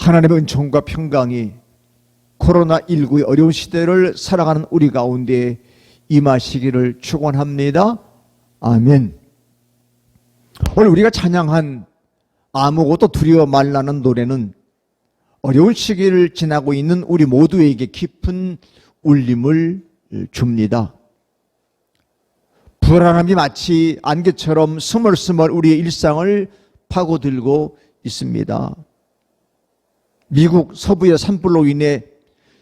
하나님의 은총과 평강이 코로나19의 어려운 시대를 살아가는 우리 가운데 임하시기를 축원합니다. 아멘. 오늘 우리가 찬양한 아무것도 두려워 말라는 노래는 어려운 시기를 지나고 있는 우리 모두에게 깊은 울림을 줍니다. 불안함이 마치 안개처럼 스멀스멀 우리의 일상을 파고들고 있습니다. 미국 서부의 산불로 인해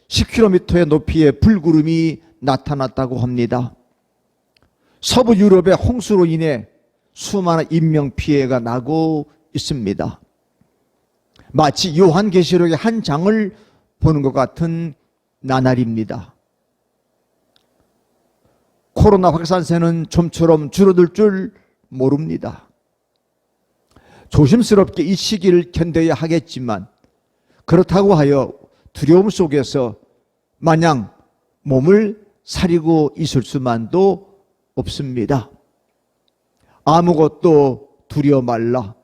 10km의 높이의 불구름이 나타났다고 합니다. 서부 유럽의 홍수로 인해 수많은 인명피해가 나고 있습니다. 마치 요한계시록의 한 장을 보는 것 같은 나날입니다. 코로나 확산세는 좀처럼 줄어들 줄 모릅니다. 조심스럽게 이 시기를 견뎌야 하겠지만 그렇다고 하여 두려움 속에서 마냥 몸을 사리고 있을 수만도 없습니다. 아무것도 두려워 말라.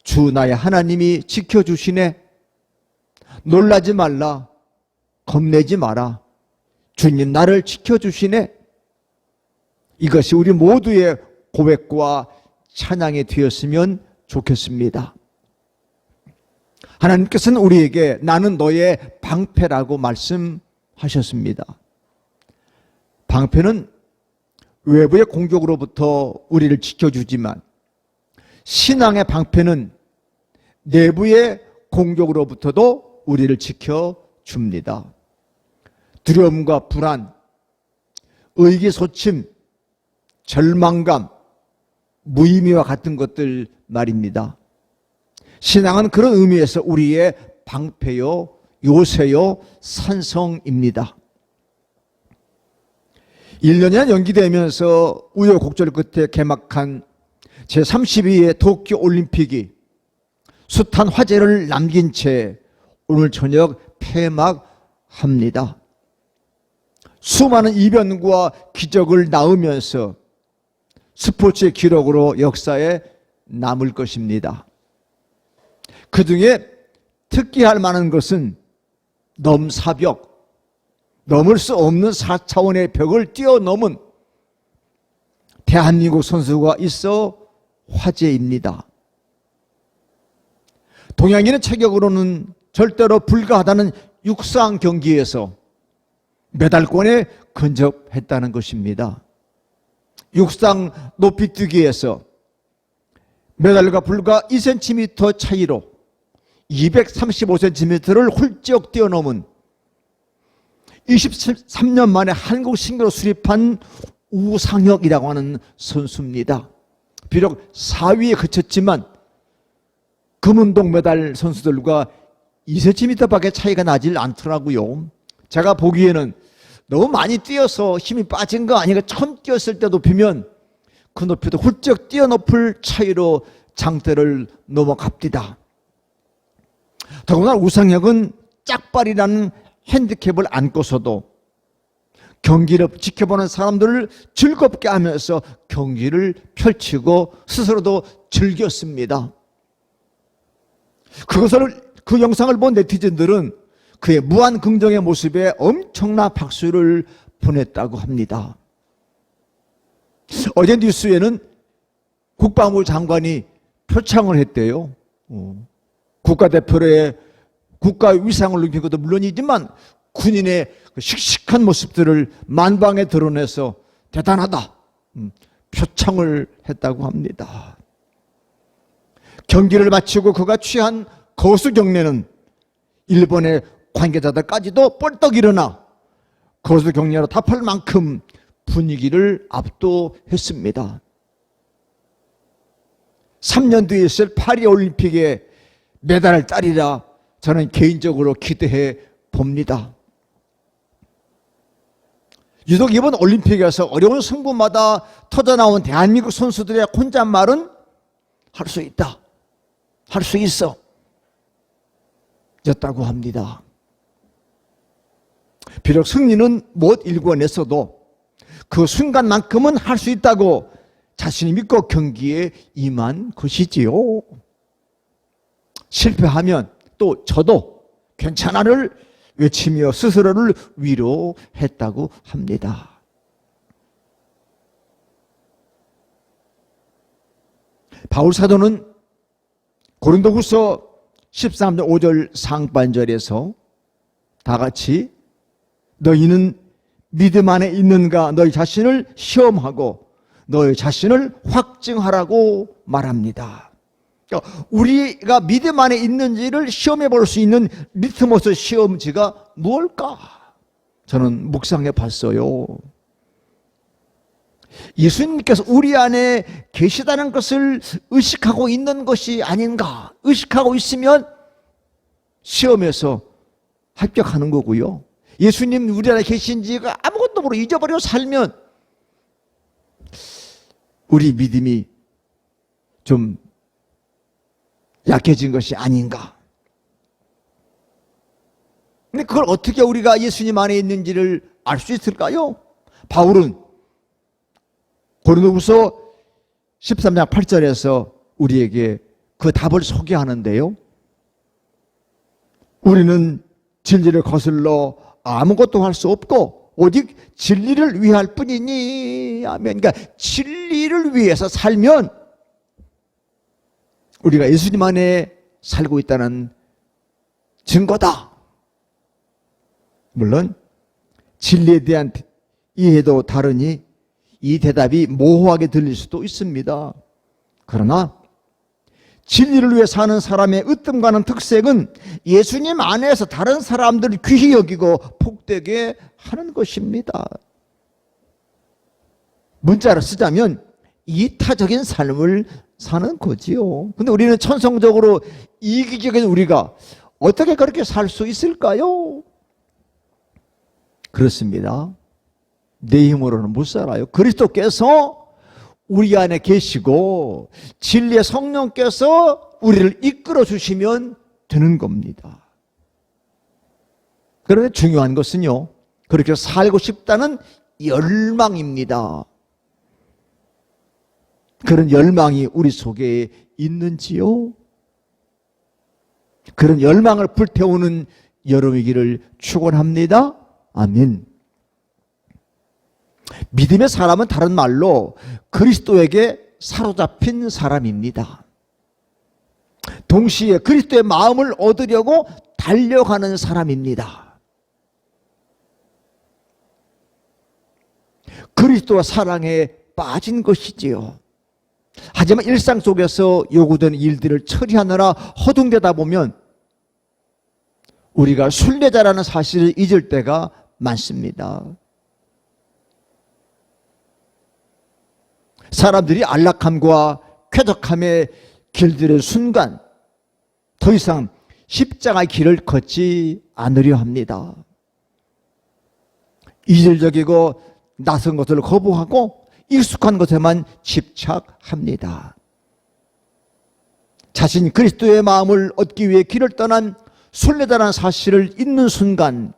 주 나의 하나님이 지켜주시네. 놀라지 말라. 겁내지 마라. 주님 나를 지켜주시네. 이것이 우리 모두의 고백과 찬양이 되었으면 좋겠습니다. 하나님께서는 우리에게 나는 너의 방패라고 말씀하셨습니다. 방패는 외부의 공격으로부터 우리를 지켜주지만 신앙의 방패는 내부의 공격으로부터도 우리를 지켜줍니다. 두려움과 불안, 의기소침, 절망감, 무의미와 같은 것들 말입니다. 신앙은 그런 의미에서 우리의 방패요, 요새요, 산성입니다. 1년이나 연기되면서 우여곡절 끝에 개막한 제32회 도쿄올림픽이 숱한 화제를 남긴 채 오늘 저녁 폐막합니다. 수많은 이변과 기적을 낳으면서 스포츠의 기록으로 역사에 남을 것입니다. 그중에 특기할 만한 것은 넘사벽, 넘을 수 없는 4차원의 벽을 뛰어넘은 대한민국 선수가 있어 화제입니다. 동양인의 체격으로는 절대로 불가하다는 육상 경기에서 메달권에 근접했다는 것입니다. 육상 높이뛰기에서 메달과 불과 2cm 차이로 235cm를 훌쩍 뛰어넘은 23년 만에 한국 신기로 수립한 우상혁이라고 하는 선수입니다. 비록 4위에 그쳤지만 금운동 메달 선수들과 2cm밖에 차이가 나질 않더라고요. 제가 보기에는 너무 많이 뛰어서 힘이 빠진 거 아닌가. 처음 뛰었을 때 높이면 그 높이도 훌쩍 뛰어넘을 차이로 장대를 넘어갑니다. 더구나 우상혁은 짝발이라는 핸디캡을 안고서도 경기를 지켜보는 사람들을 즐겁게 하면서 경기를 펼치고 스스로도 즐겼습니다. 그 영상을 본 네티즌들은 그의 무한 긍정의 모습에 엄청난 박수를 보냈다고 합니다. 어제 뉴스에는 국방부 장관이 표창을 했대요. 국가대표의 국가 위상을 높인 것도 물론이지만 군인의 씩씩한 모습들을 만방에 드러내서 대단하다 표창을 했다고 합니다. 경기를 마치고 그가 취한 거수 경례는 일본의 관계자들까지도 뻘떡 일어나 거수 경례로 답할 만큼 분위기를 압도했습니다. 3년 뒤에 있을 파리올림픽에 메달을 따리라 저는 개인적으로 기대해 봅니다. 유독 이번 올림픽에서 어려운 승부마다 터져나온 대한민국 선수들의 혼잣말은 할 수 있다, 할 수 있어 였다고 합니다. 비록 승리는 못 일궈냈어도 그 순간만큼은 할 수 있다고 자신이 믿고 경기에 임한 것이지요. 실패하면 또 저도 괜찮아를 외치며 스스로를 위로했다고 합니다. 바울 사도는 고린도후서 13장 5절 상반절에서 다 같이 너희는 믿음 안에 있는가 너희 자신을 시험하고 너희 자신을 확증하라고 말합니다. 우리가 믿음 안에 있는지를 시험해 볼 수 있는 리트머스 시험지가 무엇일까? 저는 묵상해 봤어요. 예수님께서 우리 안에 계시다는 것을 의식하고 있는 것이 아닌가? 의식하고 있으면 시험에서 합격하는 거고요. 예수님 우리 안에 계신지가 아무것도 모르고 잊어버리고 살면 우리 믿음이 좀 약해진 것이 아닌가. 근데 그걸 어떻게 우리가 예수님 안에 있는지를 알 수 있을까요? 바울은 고린도후서 13장 8절에서 우리에게 그 답을 소개하는데요. 우리는 진리를 거슬러 아무것도 할 수 없고 오직 진리를 위할 뿐이니 하면, 그러니까 진리를 위해서 살면 우리가 예수님 안에 살고 있다는 증거다. 물론 진리에 대한 이해도 다르니 이 대답이 모호하게 들릴 수도 있습니다. 그러나 진리를 위해 사는 사람의 으뜸가는 특색은 예수님 안에서 다른 사람들을 귀히 여기고 복되게 하는 것입니다. 문자로 쓰자면 이타적인 삶을 사는 거지요. 근데 우리는 천성적으로 이기적인 우리가 어떻게 그렇게 살 수 있을까요? 그렇습니다. 내 힘으로는 못 살아요. 그리스도께서 우리 안에 계시고 진리의 성령께서 우리를 이끌어 주시면 되는 겁니다. 그런데 중요한 것은요, 그렇게 살고 싶다는 열망입니다. 그런 열망이 우리 속에 있는지요? 그런 열망을 불태우는 여러분이기를 축원합니다. 아멘. 믿음의 사람은 다른 말로 그리스도에게 사로잡힌 사람입니다. 동시에 그리스도의 마음을 얻으려고 달려가는 사람입니다. 그리스도와 사랑에 빠진 것이지요. 하지만 일상 속에서 요구되는 일들을 처리하느라 허둥대다 보면 우리가 순례자라는 사실을 잊을 때가 많습니다. 사람들이 안락함과 쾌적함에 길들인 순간 더 이상 십자가의 길을 걷지 않으려 합니다. 이질적이고 낯선 것을 거부하고 익숙한 것에만 집착합니다. 자신 그리스도의 마음을 얻기 위해 길을 떠난 순례자라는 사실을 잊는 순간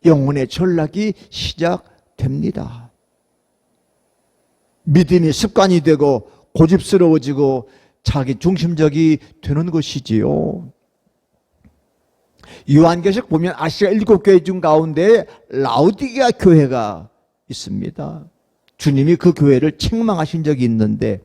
영혼의 전락이 시작됩니다. 믿음이 습관이 되고 고집스러워지고 자기 중심적이 되는 것이지요. 요한계시록 보면 아시아 7교회 중 가운데 라우디게아 교회가 있습니다. 주님이 그 교회를 책망하신 적이 있는데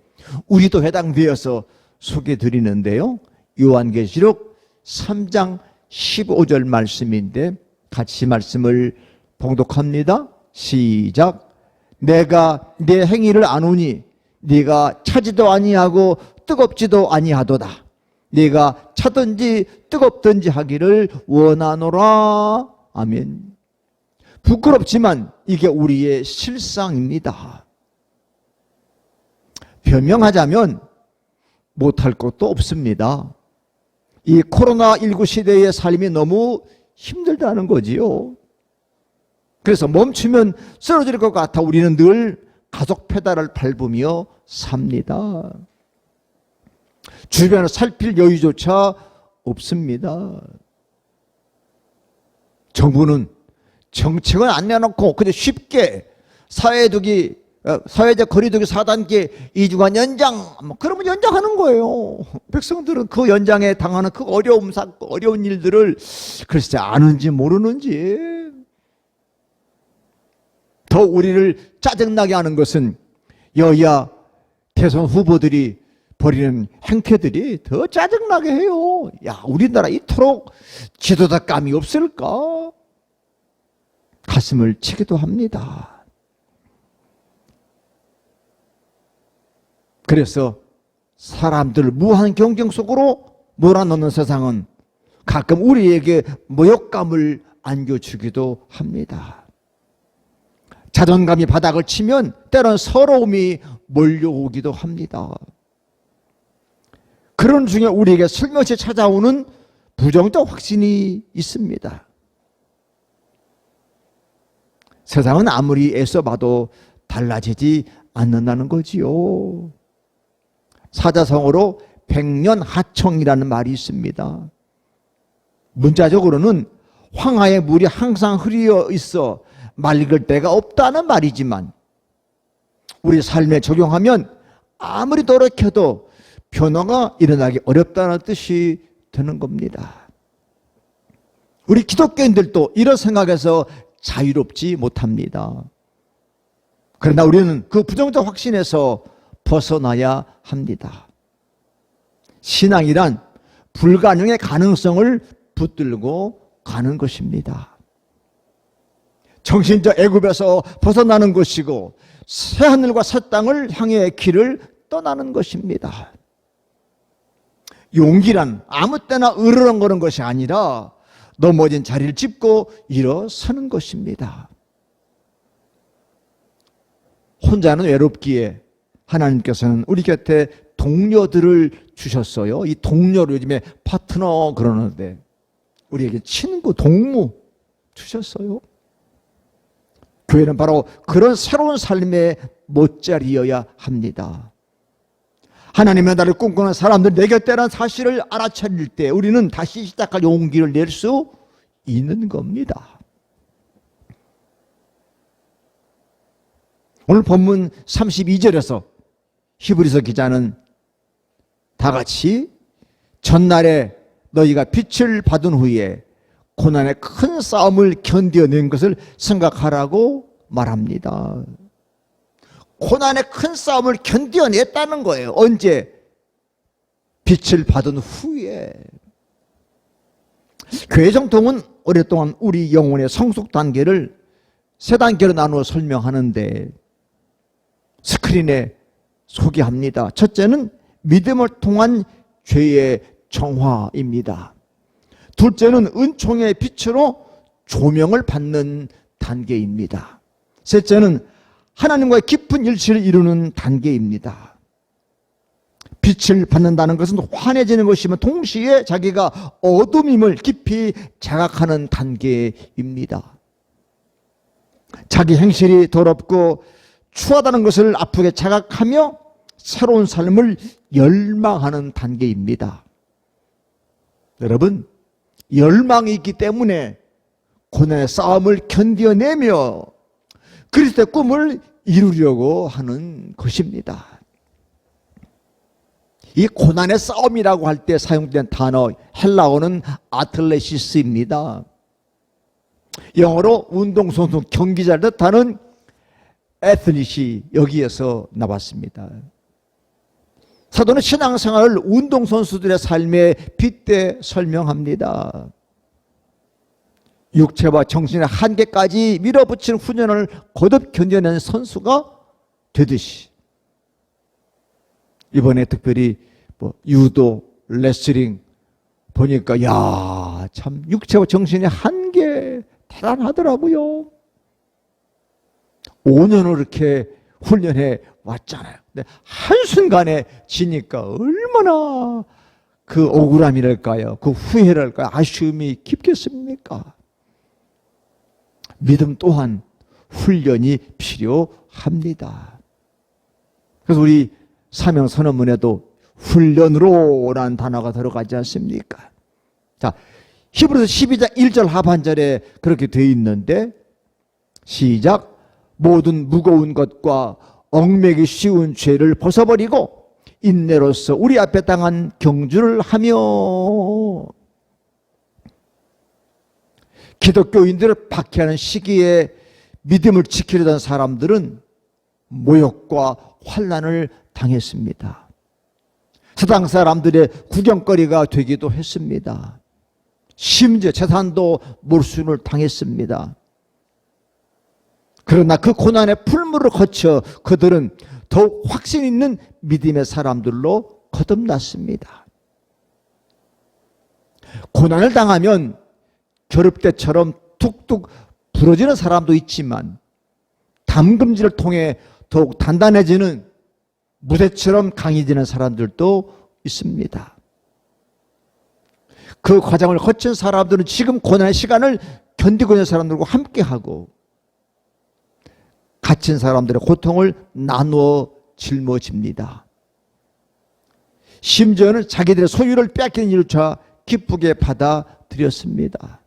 우리도 해당되어서 소개드리는데요. 요한계시록 3장 15절 말씀인데 같이 말씀을 봉독합니다. 시작. 내가 내 행위를 아노니 네가 차지도 아니하고 뜨겁지도 아니하도다. 네가 차든지 뜨겁든지 하기를 원하노라. 아멘. 부끄럽지만 이게 우리의 실상입니다. 변명하자면 못할 것도 없습니다. 이 코로나19 시대의 삶이 너무 힘들다는 거지요. 그래서 멈추면 쓰러질 것 같아 우리는 늘 가속 페달을 밟으며 삽니다. 주변을 살필 여유조차 없습니다. 정부는 정책은 안 내놓고 그냥 쉽게 사회에 두기 사회적 거리두기 4단계 2주간 연장, 뭐 그러면 연장하는 거예요. 백성들은 그 연장에 당하는 그 어려움, 어려운 일들을 글쎄 아는지 모르는지. 더 우리를 짜증나게 하는 것은 여야 대선 후보들이 벌이는 행태들이 더 짜증나게 해요. 야, 우리나라 이토록 지도자감이 없을까? 가슴을 치기도 합니다. 그래서 사람들 무한 경쟁 속으로 몰아넣는 세상은 가끔 우리에게 모욕감을 안겨주기도 합니다. 자존감이 바닥을 치면 때론 서러움이 몰려오기도 합니다. 그런 중에 우리에게 슬며시 찾아오는 부정적 확신이 있습니다. 세상은 아무리 애써봐도 달라지지 않는다는 거지요. 사자성어로 백년하청이라는 말이 있습니다. 문자적으로는 황하의 물이 항상 흐려 있어 맑을 데가 없다는 말이지만 우리 삶에 적용하면 아무리 노력해도 변화가 일어나기 어렵다는 뜻이 되는 겁니다. 우리 기독교인들도 이런 생각에서 자유롭지 못합니다. 그러나 우리는 그 부정적 확신에서 벗어나야 합니다. 신앙이란 불가능의 가능성을 붙들고 가는 것입니다. 정신적 애굽에서 벗어나는 것이고 새하늘과 새 땅을 향해 길을 떠나는 것입니다. 용기란 아무 때나 으르렁거리는 것이 아니라 넘어진 자리를 짚고 일어서는 것입니다. 혼자는 외롭기에 하나님께서는 우리 곁에 동료들을 주셨어요. 이 동료를 요즘에 파트너 그러는데 우리에게 친구, 동무 주셨어요. 교회는 바로 그런 새로운 삶의 못자리여야 합니다. 하나님의 나라를 꿈꾸는 사람들 내 곁에라는 사실을 알아차릴 때 우리는 다시 시작할 용기를 낼 수 있는 겁니다. 오늘 본문 32절에서 히브리서 기자는 다 같이 전날에 너희가 빛을 받은 후에 고난의 큰 싸움을 견뎌낸 것을 생각하라고 말합니다. 고난의 큰 싸움을 견뎌냈다는 거예요. 언제? 빛을 받은 후에. 교회 정통은 오랫동안 우리 영혼의 성숙 단계를 세 단계로 나누어 설명하는데 스크린에 소개합니다. 첫째는 믿음을 통한 죄의 정화입니다. 둘째는 은총의 빛으로 조명을 받는 단계입니다. 셋째는 하나님과의 깊은 일치를 이루는 단계입니다. 빛을 받는다는 것은 환해지는 것이면 동시에 자기가 어둠임을 깊이 자각하는 단계입니다. 자기 행실이 더럽고 추하다는 것을 아프게 자각하며 새로운 삶을 열망하는 단계입니다. 여러분, 열망이 있기 때문에 고난의 싸움을 견뎌내며 그리스도의 꿈을 이루려고 하는 것입니다. 이 고난의 싸움이라고 할 때 사용된 단어 헬라어는 아틀레시스입니다. 영어로 운동선수 경기자를 뜻하는 애틀릿이 여기에서 나왔습니다. 사도는 신앙생활을 운동선수들의 삶에 빗대 설명합니다. 육체와 정신의 한계까지 밀어붙이는 훈련을 거듭 견뎌낸 선수가 되듯이 이번에 특별히 유도, 레슬링 보니까 야, 참 육체와 정신의 한계 대단하더라고요. 5년을 이렇게 훈련해 왔잖아요. 근데 한순간에 지니까 얼마나 그 억울함이랄까요? 그 후회랄까요? 아쉬움이 깊겠습니까? 믿음 또한 훈련이 필요합니다. 그래서 우리 사명 선언문에도 훈련으로라는 단어가 들어가지 않습니까? 자, 히브리서 12장 1절 하반절에 그렇게 되어 있는데 시작. 모든 무거운 것과 얽매기 쉬운 죄를 벗어버리고 인내로서 우리 앞에 당한 경주를 하며 기독교인들을 박해하는 시기에 믿음을 지키려던 사람들은 모욕과 환난을 당했습니다. 세상 사람들의 구경거리가 되기도 했습니다. 심지어 재산도 몰순을 당했습니다. 그러나 그 고난의 풀무를 거쳐 그들은 더욱 확신 있는 믿음의 사람들로 거듭났습니다. 고난을 당하면 겨릅대처럼 툭툭 부러지는 사람도 있지만 담금질을 통해 더욱 단단해지는 무쇠처럼 강해지는 사람들도 있습니다. 그 과정을 거친 사람들은 지금 고난의 시간을 견디고 있는 사람들과 함께하고 갇힌 사람들의 고통을 나누어 짊어집니다. 심지어는 자기들의 소유를 빼앗기는 일조차 기쁘게 받아들였습니다.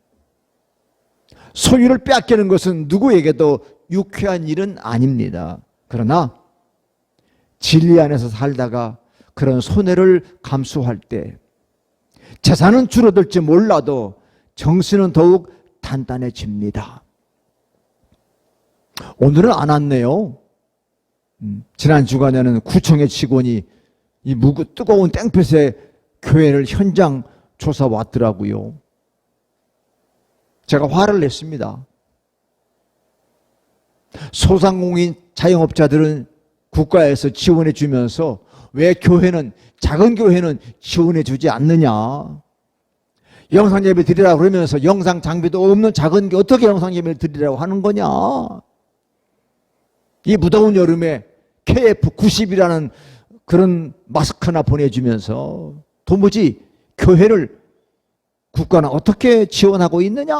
소유를 빼앗기는 것은 누구에게도 유쾌한 일은 아닙니다. 그러나 진리 안에서 살다가 그런 손해를 감수할 때 재산은 줄어들지 몰라도 정신은 더욱 단단해집니다. 오늘은 안 왔네요. 지난 주간에는 구청의 직원이 이 뜨거운 땡볕에 교회를 현장 조사 왔더라고요. 제가 화를 냈습니다. 소상공인 자영업자들은 국가에서 지원해 주면서 왜 작은 교회는 지원해 주지 않느냐. 영상 예배 드리라고 그러면서 영상 장비도 없는 작은 교회 어떻게 영상 예배를 드리라고 하는 거냐. 이 무더운 여름에 KF90이라는 그런 마스크나 보내주면서 도무지 교회를 국가는 어떻게 지원하고 있느냐.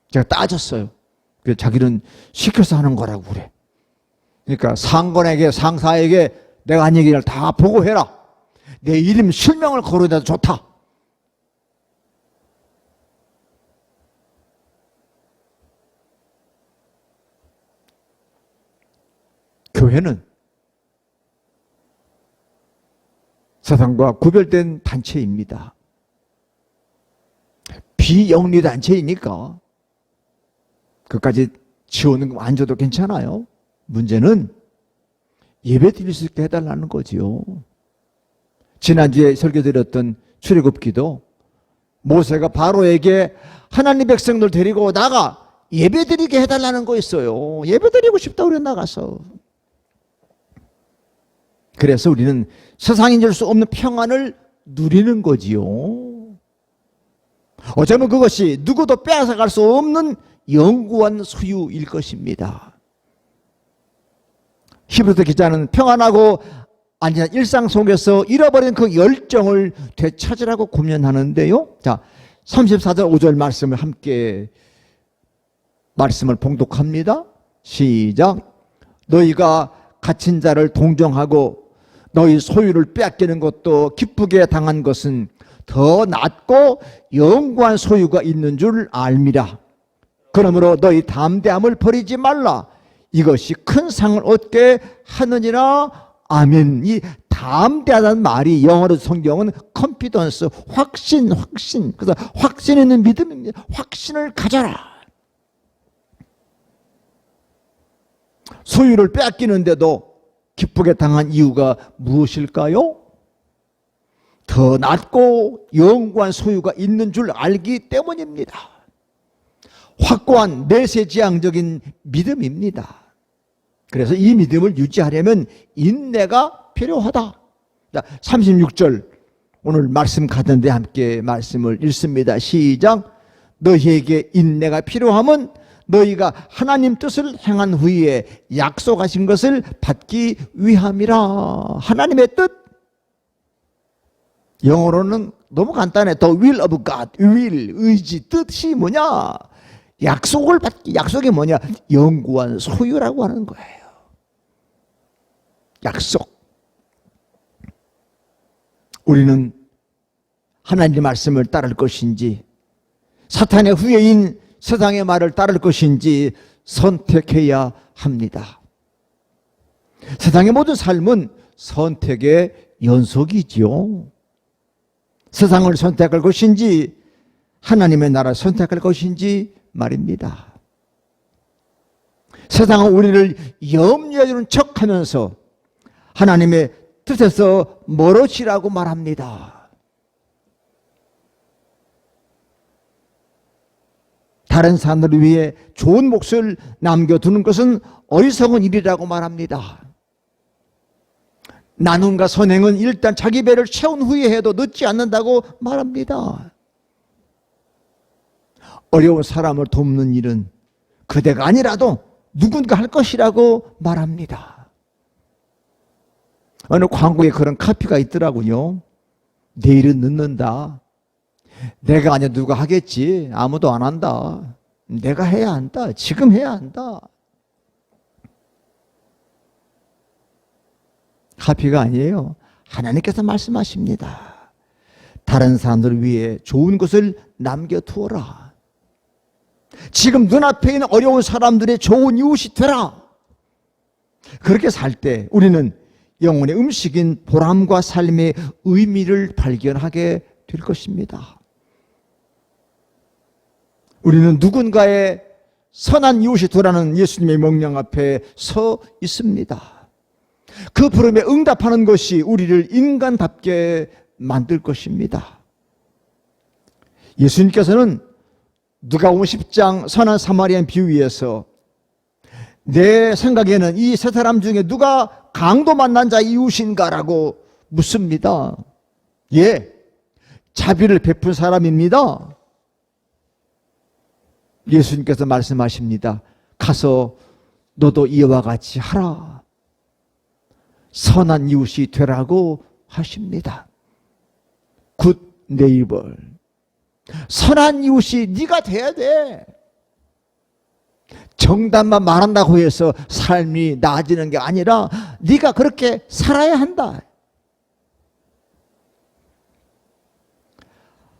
제가 따졌어요. 자기는 시켜서 하는 거라고 그래. 그러니까 상관에게 상사에게 내가 한 얘기를 다 보고해라. 내 이름 실명을 거론해도 좋다. 교회는 세상과 구별된 단체입니다. 비영리 단체이니까 그까지 지원은 안 줘도 괜찮아요. 문제는 예배 드릴 수 있게 해달라는 거지요. 지난주에 설교드렸던 출애굽기도 모세가 바로에게 하나님 백성들 데리고 나가 예배 드리게 해달라는 거였어요. 예배 드리고 싶다 우리 나가서. 그래서 우리는 세상인 줄 수 없는 평안을 누리는 거지요. 어쩌면 그것이 누구도 빼앗아갈 수 없는 영구한 소유일 것입니다. 히브리서 기자는 평안하고 안전한 일상 속에서 잃어버린 그 열정을 되찾으라고 고면하는데요. 자, 34절 5절 말씀을 함께 말씀을 봉독합니다. 시작. 너희가 갇힌 자를 동정하고 너희 소유를 빼앗기는 것도 기쁘게 당한 것은 더 낫고 영구한 소유가 있는 줄 알미라. 그러므로 너희 담대함을 버리지 말라. 이것이 큰 상을 얻게 하느니라. 아멘. 이 담대하다는 말이 영어로 성경은 confidence, 확신. 그래서 확신 있는 믿음입니다. 확신을 가져라. 소유를 빼앗기는데도 기쁘게 당한 이유가 무엇일까요? 더 낫고 영구한 소유가 있는 줄 알기 때문입니다. 확고한 내세지향적인 믿음입니다. 그래서 이 믿음을 유지하려면 인내가 필요하다. 36절 오늘 말씀 가던데 함께 말씀을 읽습니다. 시작. 너희에게 인내가 필요함은 너희가 하나님 뜻을 행한 후에 약속하신 것을 받기 위함이라. 하나님의 뜻. 영어로는 너무 간단해. The will of God. will, 의지, 뜻이 뭐냐? 약속을 받기. 약속이 뭐냐? 영구한 소유라고 하는 거예요. 약속. 우리는 하나님의 말씀을 따를 것인지 사탄의 후예인 세상의 말을 따를 것인지 선택해야 합니다. 세상의 모든 삶은 선택의 연속이지요. 세상을 선택할 것인지 하나님의 나라를 선택할 것인지 말입니다. 세상은 우리를 염려해 주는 척하면서 하나님의 뜻에서 멀어지라고 말합니다. 다른 사람들을 위해 좋은 몫을 남겨두는 것은 어리석은 일이라고 말합니다. 나눔과 선행은 일단 자기 배를 채운 후에 해도 늦지 않는다고 말합니다. 어려운 사람을 돕는 일은 그대가 아니라도 누군가 할 것이라고 말합니다. 어느 광고에 그런 카피가 있더라고요. 내일은 늦는다. 내가 아니라 누가 하겠지. 아무도 안 한다. 내가 해야 한다. 지금 해야 한다. 카피가 아니에요. 하나님께서 말씀하십니다. 다른 사람들을 위해 좋은 것을 남겨두어라. 지금 눈앞에 있는 어려운 사람들의 좋은 이웃이 되라. 그렇게 살 때 우리는 영혼의 음식인 보람과 삶의 의미를 발견하게 될 것입니다. 우리는 누군가의 선한 이웃이 되라는 예수님의 명령 앞에 서 있습니다. 그 부름에 응답하는 것이 우리를 인간답게 만들 것입니다. 예수님께서는 누가복음 10장 선한 사마리안 비유에서 내 생각에는 이 세 사람 중에 누가 강도 만난 자 이웃인가라고 묻습니다. 예, 자비를 베푼 사람입니다. 예수님께서 말씀하십니다. 가서 너도 이와 같이 하라. 선한 이웃이 되라고 하십니다. 굿 네이버. 선한 이웃이 네가 돼야 돼. 정답만 말한다고 해서 삶이 나아지는 게 아니라 네가 그렇게 살아야 한다.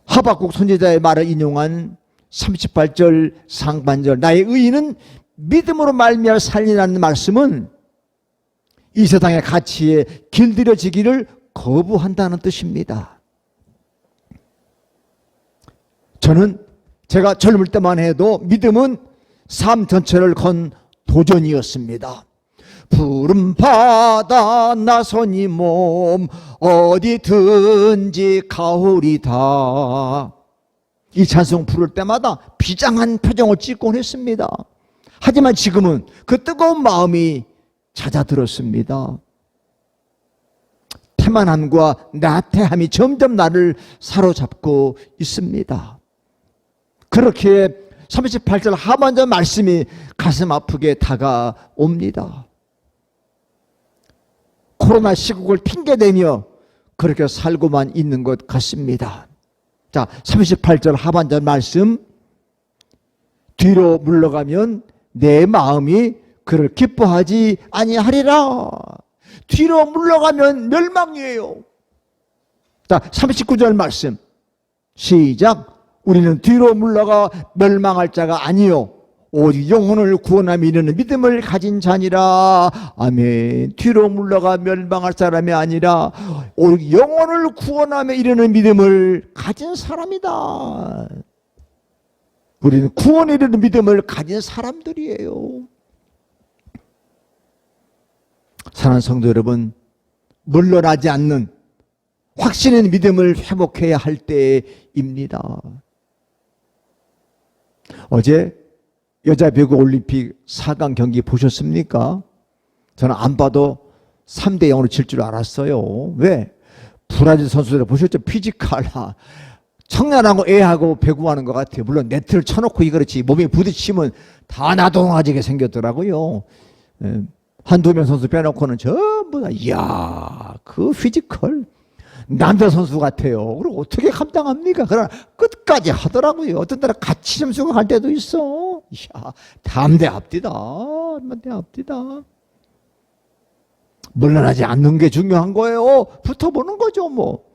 하박국 선지자의 말을 인용한 38절 상반절 나의 의인은 믿음으로 말미암아 살리라는 말씀은 이 세상의 가치에 길들여지기를 거부한다는 뜻입니다. 저는 제가 젊을 때만 해도 믿음은 삶 전체를 건 도전이었습니다. 푸른 바다 나선이 몸 어디든지 가오리다. 이 찬송 부를 때마다 비장한 표정을 짓곤 했습니다. 하지만 지금은 그 뜨거운 마음이 잦아들었습니다. 태만함과 나태함이 점점 나를 사로잡고 있습니다. 그렇게 38절 하반절 말씀이 가슴 아프게 다가옵니다. 코로나 시국을 핑계대며 그렇게 살고만 있는 것 같습니다. 자, 38절 하반절 말씀, 뒤로 물러가면 내 마음이 그를 기뻐하지 아니하리라. 뒤로 물러가면 멸망이에요. 자, 39절 말씀 시작. 우리는 뒤로 물러가 멸망할 자가 아니요 오직 영혼을 구원함에 이르는 믿음을 가진 자니라. 아멘. 뒤로 물러가 멸망할 사람이 아니라 오직 영혼을 구원함에 이르는 믿음을 가진 사람이다. 우리는 구원에 이르는 믿음을 가진 사람들이에요. 사랑하는 성도 여러분, 물러나지 않는 확신의 믿음을 회복해야 할 때입니다. 어제 여자 배구 올림픽 4강 경기 보셨습니까? 저는 안 봐도 3대 0으로 질 줄 알았어요. 왜? 브라질 선수들 보셨죠? 피지컬. 청년하고 애하고 배구하는 것 같아요. 물론 네트를 쳐놓고 그렇지 몸에 부딪히면 다 나동하지게 생겼더라고요. 한두 명 선수 빼놓고는 전부 다 이야 그 피지컬 남자 선수 같아요. 그리고 어떻게 감당합니까? 그러나 끝까지 하더라고요. 어떤 때는 같이 점수가 갈 때도 있어. 이야 담대합디다. 담대합디다. 물러나지 않는 게 중요한 거예요. 붙어보는 거죠 뭐.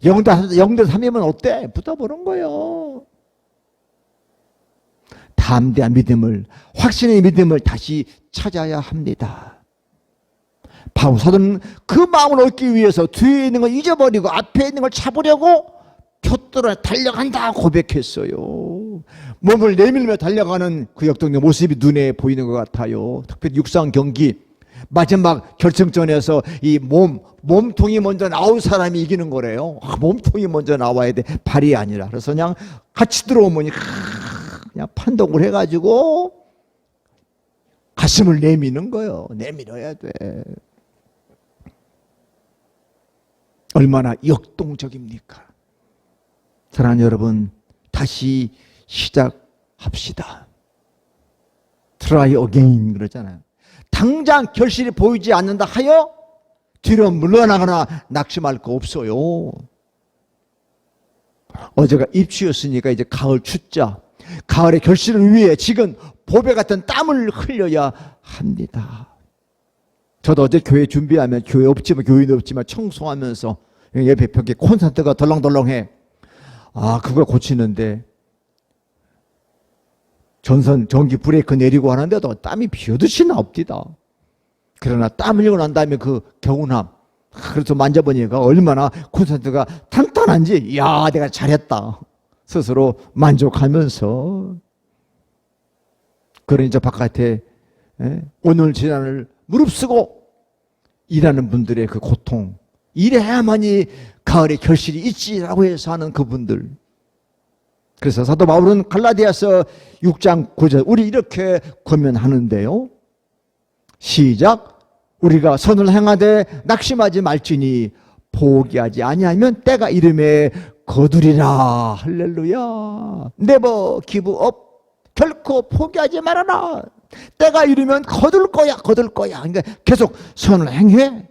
0대 3이면 어때? 붙어보는 거예요. 담대한 믿음을, 확신의 믿음을 다시 찾아야 합니다. 바울 사도는 그 마음을 얻기 위해서 뒤에 있는 걸 잊어버리고 앞에 있는 걸 잡으려고 푯돌아 달려간다 고백했어요. 몸을 내밀며 달려가는 그 역동적 모습이 눈에 보이는 것 같아요. 특별히 육상 경기 마지막 결승전에서 이 몸통이 먼저 나온 사람이 이기는 거래요. 몸통이 먼저 나와야 돼. 발이 아니라. 그래서 그냥 같이 들어오면 그냥 판독을 해가지고 가슴을 내미는 거예요. 내밀어야 돼. 얼마나 역동적입니까? 사랑하는 여러분, 다시 시작합시다. Try again 그러잖아요. 당장 결실이 보이지 않는다 하여 뒤로 물러나거나 낙심할 거 없어요. 어제가 입추였으니까 이제 가을 추자. 가을의 결실을 위해 지금 보배 같은 땀을 흘려야 합니다. 저도 어제 교회 준비하면 교회 없지만 교인도 없지만 청소하면서 예배 벽에 콘센트가 덜렁덜렁해. 그걸 고치는데 전기 브레이크 내리고 하는데도 땀이 비오듯이 나옵니다. 그러나 땀 흘리고 난 다음에 그 개운함, 그래서 만져보니까 얼마나 콘센트가 탄탄한지, 이야, 내가 잘했다. 스스로 만족하면서. 그러니 저 바깥에 오늘 지난을 무릅쓰고 일하는 분들의 그 고통, 이래야만이 가을의 결실이 있지라고 해서 하는 그분들. 그래서 사도 바울은 갈라디아서 6장 9절 우리 이렇게 권면하는데요. 시작. 우리가 선을 행하되 낙심하지 말지니 포기하지 아니하면 때가 이름에 거두리라. 할렐루야. Never give up. 결코 포기하지 말아라. 때가 이르면 거둘 거야. 그러니까 계속 선을 행해.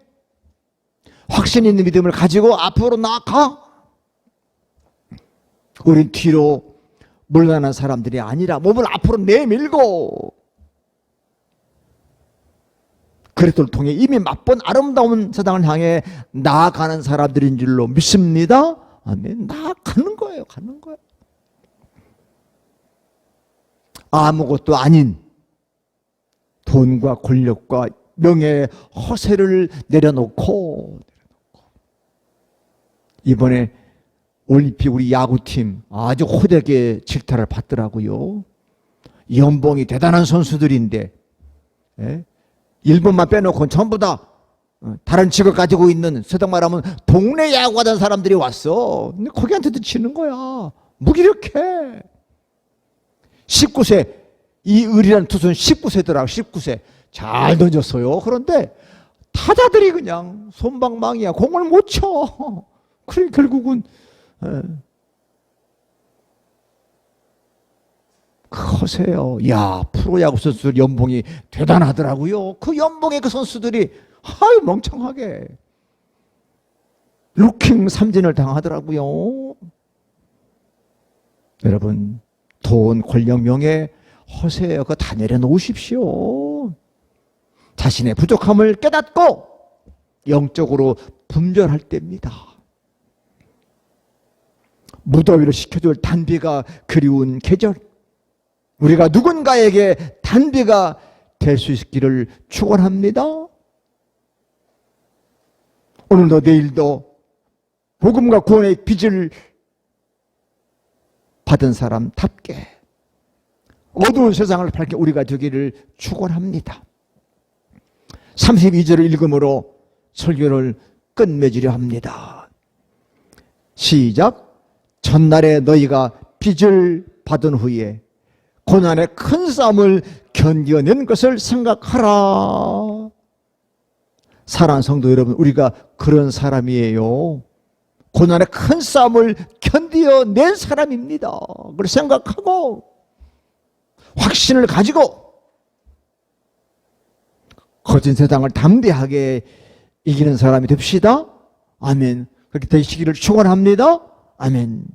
확신 있는 믿음을 가지고 앞으로 나아가. 우린 뒤로 물러나는 사람들이 아니라 몸을 앞으로 내밀고 그리스도를 통해 이미 맛본 아름다운 세상을 향해 나아가는 사람들인 줄로 믿습니다. 아멘. 나아가는 거예요. 가는 거예요. 아무것도 아닌 돈과 권력과 명예의 허세를 내려놓고 이번에 올림픽 우리 야구팀 아주 호되게 질타를 받더라고요. 연봉이 대단한 선수들인데 일본만 빼놓고는 전부 다 다른 직업 가지고 있는, 세상 말하면 동네 야구하던 사람들이 왔어. 근데 거기한테도 치는 거야. 무기력해. 19세 이의리라는 투수는 19세더라고. 19세 잘 던졌어요. 그런데 타자들이 그냥 손방망이야. 공을 못 쳐. 그래 결국은 커세요. 야, 프로야구 선수들 연봉이 대단하더라고요. 그 연봉에 그 선수들이 멍청하게 루킹 삼진을 당하더라고요. 여러분, 돈, 권력, 명예, 허세요. 그거 다 내려놓으십시오. 자신의 부족함을 깨닫고 영적으로 분별할 때입니다. 무더위를 식혀줄 단비가 그리운 계절, 우리가 누군가에게 단비가 될 수 있기를 축원합니다. 오늘도 내일도 복음과 구원의 빚을 받은 사람답게 어두운 세상을 밝게 우리가 되기를 축원합니다. 32절을 읽음으로 설교를 끝맺으려 합니다. 시작. 전날에 너희가 빚을 받은 후에 고난의 큰 싸움을 견뎌낸 것을 생각하라. 사랑하는 성도 여러분, 우리가 그런 사람이에요. 고난의 큰 싸움을 견뎌낸 사람입니다. 그걸 생각하고 확신을 가지고 거진 세상을 담대하게 이기는 사람이 됩시다. 아멘. 그렇게 되시기를 축원합니다. 아멘.